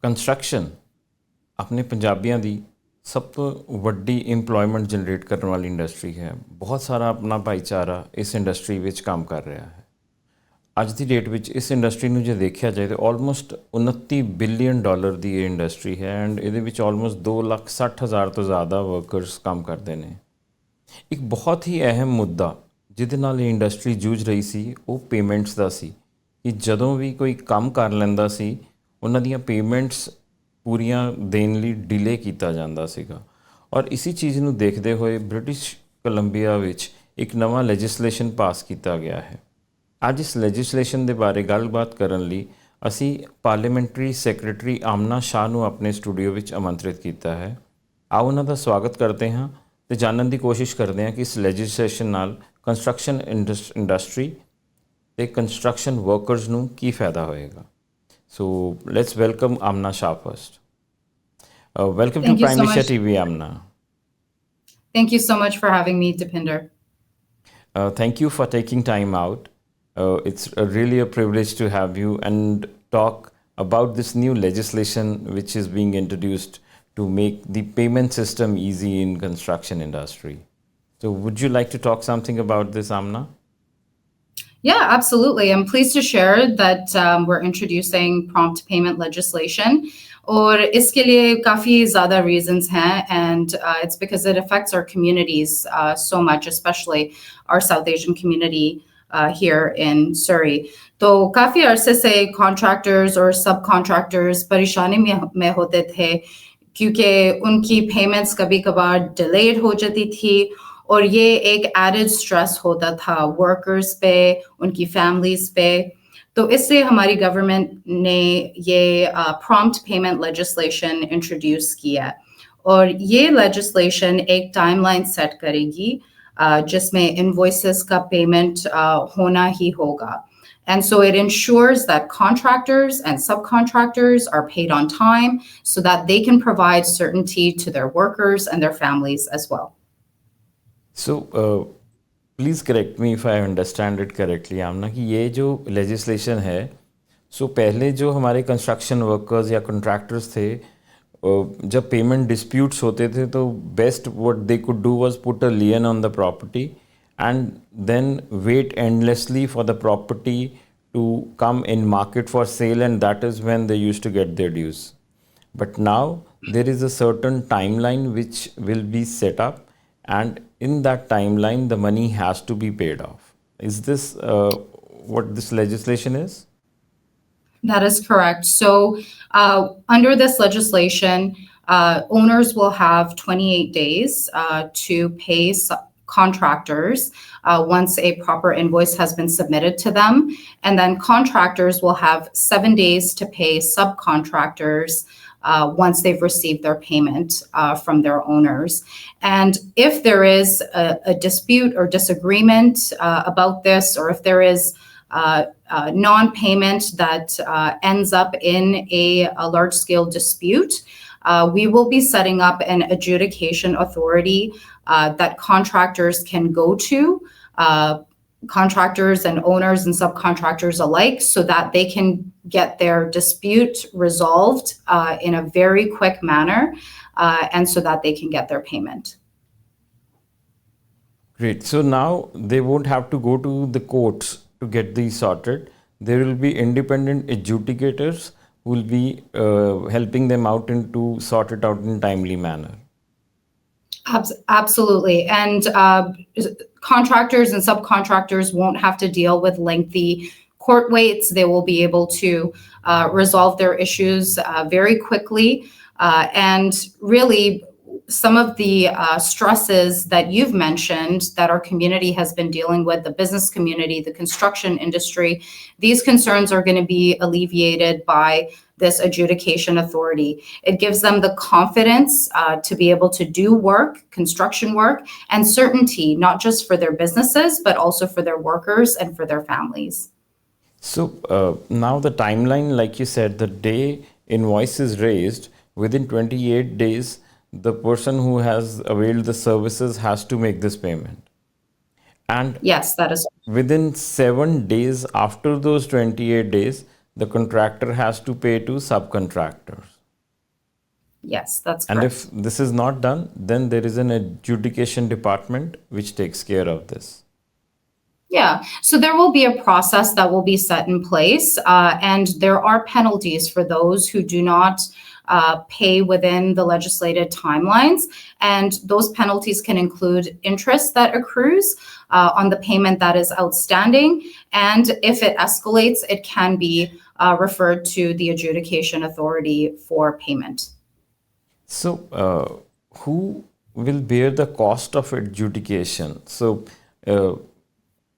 Construction ਆਪਣੇ ਪੰਜਾਬੀਆਂ ਦੀ ਸਭ ਤੋਂ ਵੱਡੀ ਇੰਪਲੋਇਮੈਂਟ ਜਨਰੇਟ ਕਰਨ ਵਾਲੀ ਇੰਡਸਟਰੀ ਹੈ। ਬਹੁਤ ਸਾਰਾ ਆਪਣਾ ਭਾਈਚਾਰਾ ਇਸ ਇੰਡਸਟਰੀ ਵਿੱਚ ਕੰਮ ਕਰ ਰਿਹਾ ਹੈ। ਅੱਜ ਦੀ ਡੇਟ ਵਿੱਚ ਇਸ ਇੰਡਸਟਰੀ ਨੂੰ ਜੇ ਦੇਖਿਆ ਜਾਏ ਤਾਂ ਆਲਮੋਸਟ 29 ਬਿਲੀਅਨ ਡਾਲਰ ਦੀ ਇਹ ਇੰਡਸਟਰੀ ਹੈ ਐਂਡ ਇਹਦੇ ਵਿੱਚ ਆਲਮੋਸਟ 2,60,000 ਤੋਂ ਜ਼ਿਆਦਾ ਵਰਕਰਸ ਕੰਮ ਕਰਦੇ ਨੇ। ਇੱਕ ਬਹੁਤ ਹੀ ਅਹਿਮ ਮੁੱਦਾ ਜਿਹਦੇ ਨਾਲ ਇਹ ਇੰਡਸਟਰੀ ਜੂਝ ਰਹੀ ਸੀ ਉਹ ਪੇਮੈਂਟਸ ਦਾ ਸੀ ਕਿ ਜਦੋਂ ਵੀ ਕੋਈ ਕੰਮ ਕਰ ਲੈਂਦਾ ਸੀ ਉਹਨਾਂ ਦੀਆਂ ਪੇਮੈਂਟਸ ਪੂਰੀਆਂ ਦੇਣ ਲਈ ਡਿਲੇ ਕੀਤਾ ਜਾਂਦਾ ਸੀਗਾ। ਔਰ ਇਸੀ ਚੀਜ਼ ਨੂੰ ਦੇਖਦੇ ਹੋਏ ਬ੍ਰਿਟਿਸ਼ ਕੋਲੰਬੀਆ ਵਿੱਚ ਇੱਕ ਨਵਾਂ ਲੈਜਿਸਲੇਸ਼ਨ ਪਾਸ ਕੀਤਾ ਗਿਆ ਹੈ। ਅੱਜ ਇਸ ਲੈਜਿਸਲੇਸ਼ਨ ਦੇ ਬਾਰੇ ਗੱਲਬਾਤ ਕਰਨ ਲਈ ਅਸੀਂ ਪਾਰਲੀਮੈਂਟਰੀ ਸੈਕਟਰੀ ਆਮਨਾ ਸ਼ਾਹ ਨੂੰ ਆਪਣੇ ਸਟੂਡੀਓ ਵਿੱਚ ਆਮੰਤਰਿਤ ਕੀਤਾ ਹੈ। ਆਓ ਉਹਨਾਂ ਦਾ ਸਵਾਗਤ ਕਰਦੇ ਹਾਂ ਤੇ ਜਾਣਨ ਦੀ ਕੋਸ਼ਿਸ਼ ਕਰਦੇ ਹਾਂ ਕਿ ਇਸ ਲੈਜਿਸਲੇਸ਼ਨ ਨਾਲ ਕੰਸਟਰਕਸ਼ਨ ਇੰਡਸਟਰੀ ਤੇ ਕੰਸਟਰਕਸ਼ਨ ਵਰਕਰਸ ਨੂੰ ਕੀ ਫਾਇਦਾ ਹੋਏਗਾ। So let's welcome Amna Shah first. Welcome to Prime Asia TV, Amna. Thank you so much for having me, Deepinder. Thank you for taking time out. It's really a privilege to have you and talk about this new legislation which is being introduced to make the payment system easy in construction industry. So would you like to talk something about this, Amna? Yeah, absolutely. I'm pleased to share that we're introducing prompt payment legislation. और इसके लिए काफ़ी ज़्यादा reasons हैं, and it's because it affects our communities so much, especially our South Asian community here in Surrey. तो काफ़ी अरसे से contractors और subcontractors परेशानी में होते थे क्योंकि उनकी payments कभी कभार delayed हो जाती थी और ये एक एडेड स्ट्रेस होता था वर्कर्स पे, उनकी फैमिलीज पे। तो इससे हमारी गवर्नमेंट ने ये प्रॉम्प्ट पेमेंट लेजिस्लेशन इंट्रोड्यूस किया और ये लेजिस्लेशन एक टाइमलाइन सेट करेगी जिसमें इनवॉइसेस का पेमेंट होना ही होगा। And so it ensures that contractors and subcontractors are paid on time so that they can provide certainty to their workers and their families as well. So please correct me if I understand it correctly, आमना, कि ये जो legislation है पहले जो हमारे construction workers या contractors थे जब पेमेंट डिस्प्यूट्स होते थे तो best what they could do was put a lien on the property and then wait endlessly for the property to come in market for sale and that is when they used to get their dues. But now there is a certain timeline which will be set up, and in that timeline the money has to be paid off. Is this what this legislation is? That is correct. So under this legislation, owners will have 28 days to pay contractors once a proper invoice has been submitted to them. And then contractors will have 7 days to pay subcontractors once they've received their payment from their owners. And if there is a dispute or disagreement about this, or if there is non-payment that ends up in a large-scale dispute, we will be setting up an adjudication authority that contractors can go to, contractors and owners and subcontractors alike, so that they can get their dispute resolved in a very quick manner and so that they can get their payment. Great. So now they won't have to go to the courts to get these sorted. There will be independent adjudicators who will be helping them out and to sort it out in a timely manner. Absolutely. And contractors and subcontractors won't have to deal with lengthy court waits. They will be able to resolve their issues very quickly. And really, some of the stresses that you've mentioned that our community has been dealing with, the business community, the construction industry, these concerns are going to be alleviated by this adjudication authority. It gives them the confidence to be able to do work, construction work, and certainty, not just for their businesses, but also for their workers and for their families. So now the timeline, like you said, the day invoice is raised, within 28 days, the person who has availed the services has to make this payment. And yes, that is within 7 days after those 28 days, the contractor has to pay to subcontractors. Yes, that's And correct. if this is not done, then there is an adjudication department which takes care of this. Yeah, so there will be a process that will be set in place, and there are penalties for those who do not pay within the legislated timelines. And those penalties can include interest that accrues on the payment that is outstanding. And if it escalates, it can be referred to the adjudication authority for payment. So, who will bear the cost of adjudication? So, uh,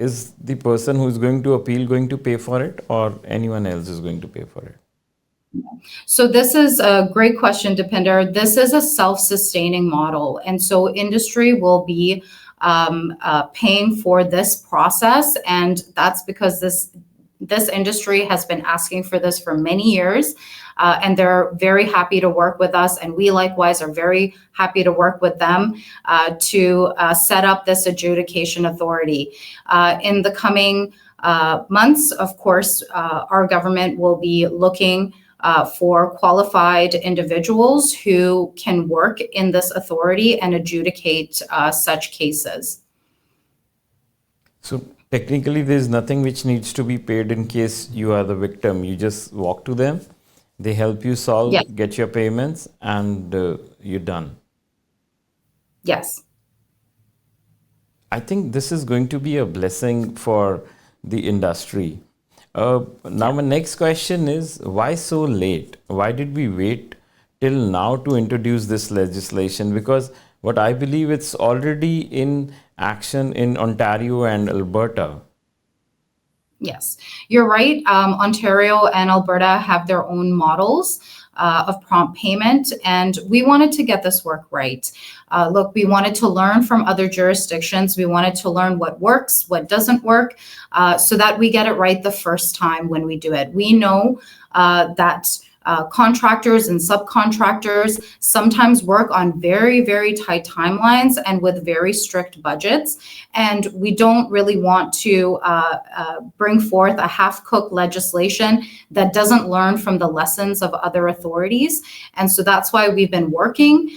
is the person who is going to appeal going to pay for it, or anyone else is going to pay for it? So this is a great question, Deepinder. This is a self-sustaining model, and so industry will be paying for this process, and that's because this industry has been asking for this for many years, and they're very happy to work with us, and we likewise are very happy to work with them to set up this adjudication authority. In the coming months, of course, our government will be looking for qualified individuals who can work in this authority and adjudicate such cases. So, technically, there is nothing which needs to be paid in case you are the victim. You just walk to them, they help you solve, Yes. get your payments, and you're done. Yes. I think this is going to be a blessing for the industry. Now, my next question is, why so late? Why did we wait till now to introduce this legislation? Because what I believe it's already in action in Ontario and Alberta. Yes, you're right. Ontario and Alberta have their own models of prompt payment, and we wanted to get this work right. Look, we wanted to learn from other jurisdictions. We wanted to learn what works, what doesn't work, so that we get it right the first time when we do it. We know that contractors and subcontractors sometimes work on very, very tight timelines and with very strict budgets. And we don't really want to bring forth a half-cooked legislation that doesn't learn from the lessons of other authorities. And so that's why we've been working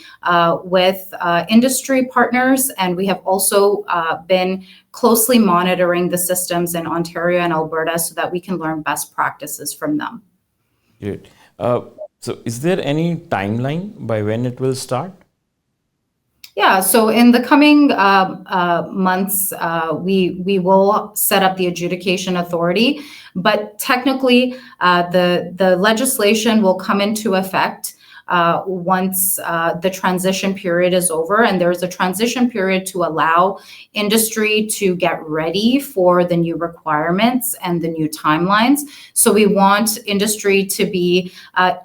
with industry partners, and we have also been closely monitoring the systems in Ontario and Alberta so that we can learn best practices from them. Great. So, is there any timeline by when it will start? Yeah, so in the coming months, we will set up the adjudication authority, but technically, the legislation will come into effect once the transition period is over, and there's a transition period to allow industry to get ready for the new requirements and the new timelines. So we want industry to be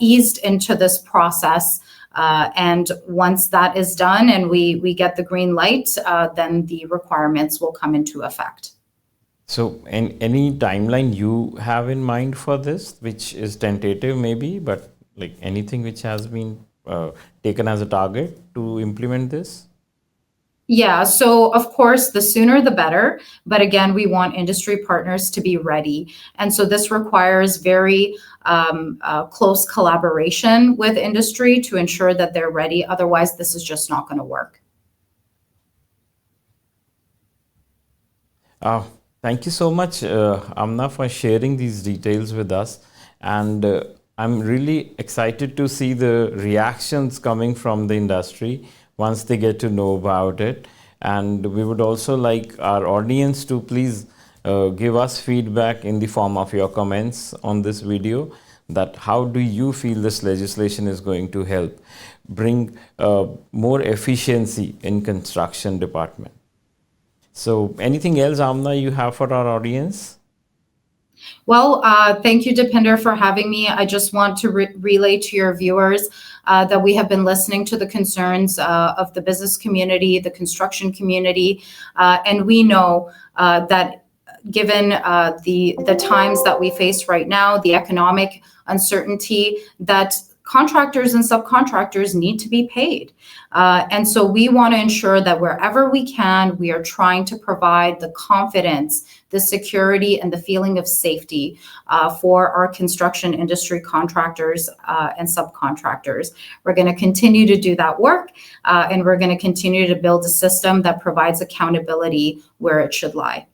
eased into this process. And once that is done and we get the green light, then the requirements will come into effect. So, any timeline you have in mind for this, which is tentative maybe, but like anything which has been taken as a target to implement this? Yeah, so of course, the sooner the better. But again, we want industry partners to be ready. And so this requires very close collaboration with industry to ensure that they're ready. Otherwise, this is just not going to work. Thank you so much, Amna, for sharing these details with us. And I'm really excited to see the reactions coming from the industry once they get to know about it. And we would also like our audience to please give us feedback in the form of your comments on this video, that how do you feel this legislation is going to help bring more efficiency in construction department. So anything else, Amna, you have for our audience? Well, thank you, Deepinder, for having me. I just want to relay to your viewers that we have been listening to the concerns of the business community, the construction community, and we know that given the times that we face right now, the economic uncertainty, that contractors and subcontractors need to be paid. And so we want to ensure that wherever we can, we are trying to provide the confidence, the security, and the feeling of safety for our construction industry contractors and subcontractors. We're going to continue to do that work, and we're going to continue to build a system that provides accountability where it should lie.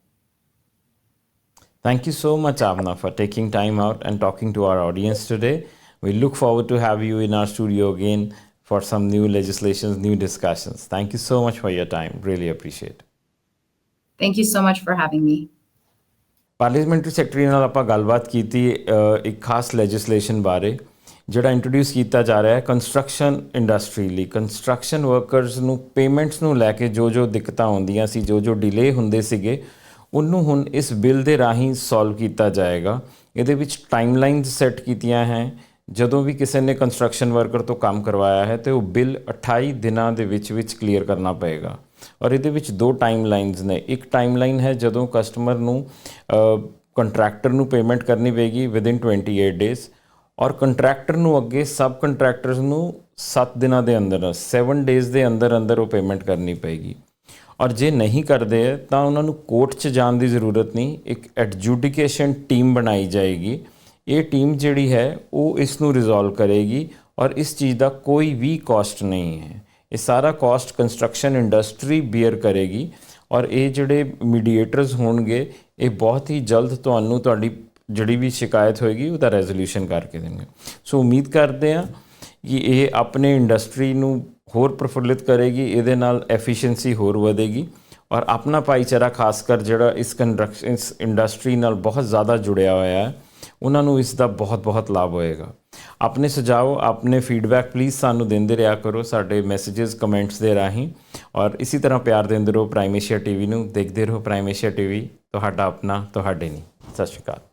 Thank you so much, Avna, for taking time out and talking to our audience today. We look forward to have you in our studio again for some new legislations, new discussions. Thank you so much for your time. Really appreciate it. Thank you so much for having me. Parliamentary secretary ਨਾਲ ਆਪਾਂ ਗੱਲਬਾਤ ਕੀਤੀ ਇੱਕ ਖਾਸ legislation ਬਾਰੇ ਜਿਹੜਾ introduce ਕੀਤਾ ਜਾ ਰਿਹਾ ਹੈ ਕੰਸਟਰਕਸ਼ਨ ਇੰਡਸਟਰੀ ਲਈ। ਕੰਸਟਰਕਸ਼ਨ ਵਰਕਰਸ ਨੂੰ ਪੇਮੈਂਟਸ ਨੂੰ ਲੈ ਕੇ ਜੋ ਦਿੱਕਤਾਂ ਆਉਂਦੀਆਂ ਸੀ, ਜੋ ਡਿਲੇ ਹੁੰਦੇ ਸੀਗੇ, ਉਹਨੂੰ ਹੁਣ ਇਸ ਬਿੱਲ ਦੇ ਰਾਹੀਂ ਸੋਲਵ ਕੀਤਾ ਜਾਏਗਾ। ਇਹਦੇ ਵਿੱਚ ਟਾਈਮਲਾਈਨਸ ਸੈੱਟ ਕੀਤੀਆਂ ਹੈ। ਜਦੋਂ ਵੀ ਕਿਸੇ ਨੇ ਕੰਸਟਰਕਸ਼ਨ ਵਰਕਰ ਤੋਂ ਕੰਮ ਕਰਵਾਇਆ ਹੈ ਤੇ ਉਹ ਬਿੱਲ 28 ਦਿਨਾਂ ਦੇ ਵਿੱਚ ਕਲੀਅਰ ਕਰਨਾ ਪਏਗਾ। ਔਰ ਇਹਦੇ ਵਿੱਚ 2 ਟਾਈਮਲਾਈਨਸ ਨੇ। ਇੱਕ ਟਾਈਮਲਾਈਨ ਹੈ ਜਦੋਂ ਕਸਟਮਰ ਨੂੰ ਕੰਟਰੈਕਟਰ ਨੂੰ ਪੇਮੈਂਟ ਕਰਨੀ ਪਏਗੀ ਵਿਦਿਨ 28 ਡੇਜ਼, ਔਰ ਕੰਟਰੈਕਟਰ ਨੂੰ ਅੱਗੇ ਸਬ ਕੰਟਰੈਕਟਰਸ ਨੂੰ 7 ਦਿਨਾਂ ਦੇ ਅੰਦਰ 7 ਡੇਜ਼ ਦੇ ਅੰਦਰ ਉਹ ਪੇਮੈਂਟ ਕਰਨੀ ਪਏਗੀ। ਔਰ ਜੇ ਨਹੀਂ ਕਰਦੇ ਤਾਂ ਉਹਨਾਂ ਨੂੰ ਕੋਰਟ 'ਚ ਜਾਣ ਦੀ ਜ਼ਰੂਰਤ ਨਹੀਂ, ਇੱਕ ਐਡਜੂਡੀਕੇਸ਼ਨ ਟੀਮ ਬਣਾਈ ਜਾਏਗੀ। ਇਹ ਟੀਮ ਜਿਹੜੀ ਹੈ ਉਹ ਇਸ ਨੂੰ ਰਿਜ਼ੋਲਵ ਕਰੇਗੀ ਔਰ ਇਸ ਚੀਜ਼ ਦਾ ਕੋਈ ਵੀ ਕਾਸਟ ਨਹੀਂ ਹੈ। ਇਹ ਸਾਰਾ ਕਾਸਟ ਕੰਸਟਰਕਸ਼ਨ ਇੰਡਸਟਰੀ ਬੀਅਰ ਕਰੇਗੀ ਔਰ ਇਹ ਜਿਹੜੇ ਮੀਡੀਏਟਰਸ ਹੋਣਗੇ ਇਹ ਬਹੁਤ ਹੀ ਜਲਦ ਤੁਹਾਨੂੰ ਤੁਹਾਡੀ ਜਿਹੜੀ ਵੀ ਸ਼ਿਕਾਇਤ ਹੋਏਗੀ ਉਹਦਾ ਰੈਜ਼ੋਲੂਸ਼ਨ ਕਰਕੇ ਦੇਣਗੇ। ਸੋ ਉਮੀਦ ਕਰਦੇ ਹਾਂ ਕਿ ਇਹ ਆਪਣੇ ਇੰਡਸਟਰੀ ਨੂੰ ਹੋਰ ਪ੍ਰਫੁੱਲਿਤ ਕਰੇਗੀ, ਇਹਦੇ ਨਾਲ ਐਫੀਸ਼ੀਐਂਸੀ ਹੋਰ ਵਧੇਗੀ ਔਰ ਆਪਣਾ ਭਾਈਚਾਰਾ ਖਾਸ ਕਰ ਜਿਹੜਾ ਇਸ ਇੰਡਸਟਰੀ ਨਾਲ ਬਹੁਤ ਜ਼ਿਆਦਾ ਜੁੜਿਆ ਹੋਇਆ ਹੈ ਉਹਨਾਂ ਨੂੰ ਇਸ ਦਾ ਬਹੁਤ ਲਾਭ ਹੋਏਗਾ। ਆਪਣੇ ਸੁਝਾਅ, ਆਪਣੇ ਫੀਡਬੈਕ ਪਲੀਜ਼ ਸਾਨੂੰ ਦਿੰਦੇ ਰਿਹਾ ਕਰੋ ਸਾਡੇ ਮੈਸੇजेस, ਕਮੈਂਟਸ ਦੇ ਰਾਹੀਂ ਔਰ ਇਸੇ ਤਰ੍ਹਾਂ ਪਿਆਰ ਦਿੰਦੇ ਰਹੋ ਪ੍ਰਾਈਮ ਏਸ਼ੀਆ ਟੀਵੀ ਨੂੰ। ਦੇਖਦੇ ਰਹੋ ਪ੍ਰਾਈਮ ਏਸ਼ੀਆ ਟੀਵੀ, ਤੁਹਾਡਾ ਆਪਣਾ, ਤੁਹਾਡੇ ਨਹੀਂ। ਸਤਿ ਸ਼੍ਰੀ ਅਕਾਲ।